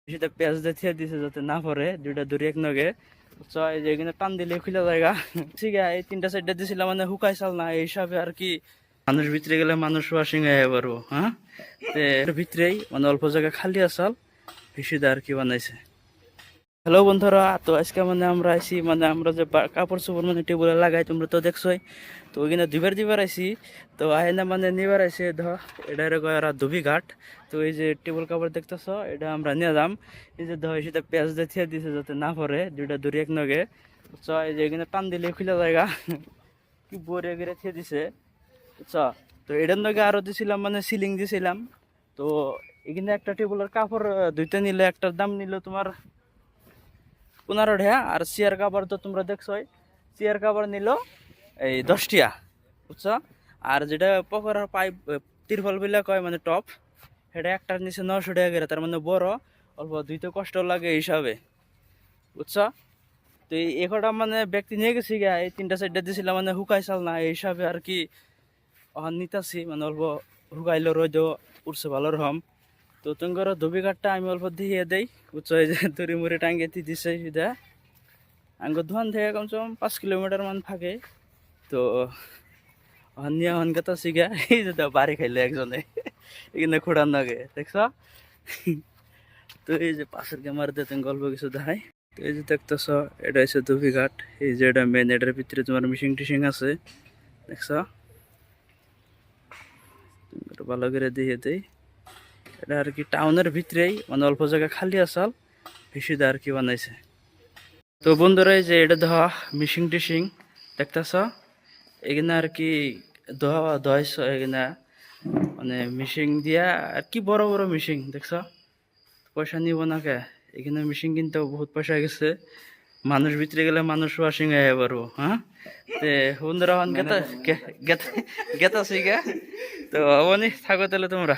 সেটা পেঁয়াজ দিয়ে থিয়ে দিছে যাতে না পড়ে, দুইটা দড়ি এক নগে এই যে এখানে টান দিলে খুলে জায়গা ঠিক আছে। এই তিনটা সাইডটা দিছিলাম মানে হুকাই চাল না, এই হিসাবে আর কি মানুষ ভিতরে গেলে মানুষ ওয়াশিং হয়ে পারবো। হ্যাঁ, এর ভিতরেই মানে অল্প জায়গা খালি আসাল হিসেবে আর কি বানাইছে। হ্যালো বন্ধুরা, তো আজকে মানে আমরা আইছি মানে আমরা যে কাপড় চোপড় মানে টেবিলে লাগাই তোমরা তো দেখছোই। তো ওইখানে দুইবার আইছি। তো আইনা মানে নিবার আইসে এটা কয় ধুবি ঘাট। তো এই যে টেবিল কাপড় দেখতেছ এটা আমরা নিয়ে যাম। এই যে সেটা পেঁয়াজ দিয়ে থিয়ে দিছে যাতে না পড়ে, দুইটা দড়ি এক নগে এই যে এখানে টান দিলে খুলে জায়গা কি বরে গেড়ে থিয়ে দিছে। তো এটার নগে আরো দিছিলাম মানে সিলিং দিছিলাম। তো এখানে একটা টেবিলের কাপড় দুইটা নিলে একটার দাম নিল তোমার 15 টাকা। আর চেয়ার কাভার তো তোমরা দেখছোই, চেয়ার কাভার নিল এই 10 টাকা, বুঝছো। আর যেটা পকড়ার পাইপ তিরফল বিলা কয় মানে টপ, সেটা একটার নিচে 900 টাকা করে, তার মানে বড় অল্প দুইতে কষ্ট লাগে এই হিসাবে, বুঝছো। তো এই কটা মানে ব্যক্তি নিয়ে গেছি গা, এই তিনটা সাইডটা দিয়েছিলাম মানে হুকাই চাল না, এই হিসাবে আর কি নিতাছি মানে অল্প হুকাইলো রোদ উঠছে ভালো রকম। তো তোমার ধুবি কাঠটা আমি অল্প দিয়ে দেই, বুঝছো। এই যে দড়ি মুড়ি টাঙ্গে দিছে সেটা আঙ্গ ধোয়ান থেকে কমসে কম 5 কিলোমিটার মান থাকে। তো নিয়ে হনকাতা শিখা এই যে বাড়ি খাইলে একজনে এখানে খোড়ার নাগে দেখছ। তো এই যে পাশের ক্যামেরাতে তুমি গল্প কিছু দেখাই। তো এই যে দেখতেছ এটা হচ্ছে ধুবি ঘাট, এই যে এটা মেন, এটার ভিতরে তোমার মিশিং টিশিং আছে দেখছ। ভালো করে দিয়ে দেই, এটা আর কি টাউনের ভিতরেই মানে অল্প জায়গা খালি আসাল হিসেবে আর কি বানাইছে। তো বন্ধুরা এই যে এটা ধোয়া মিশিং টিশিং দেখতেছ, এখানে আর কি ধোয়াইছ এখানে মানে মিশিং দিয়া আর কি বড় বড় মিশিং দেখছ। পয়সা নিব না কে, এখানে মিশিং কিনতে বহুত পয়সা গেছে, মানুষ ভিতরে গেলে মানুষ ওয়াশিং হয়ে পারবো। হ্যাঁ, তে বন্ধুরা গেতা গেতা গেতা শিখা। তো অবনি থাকো তাহলে তোমরা।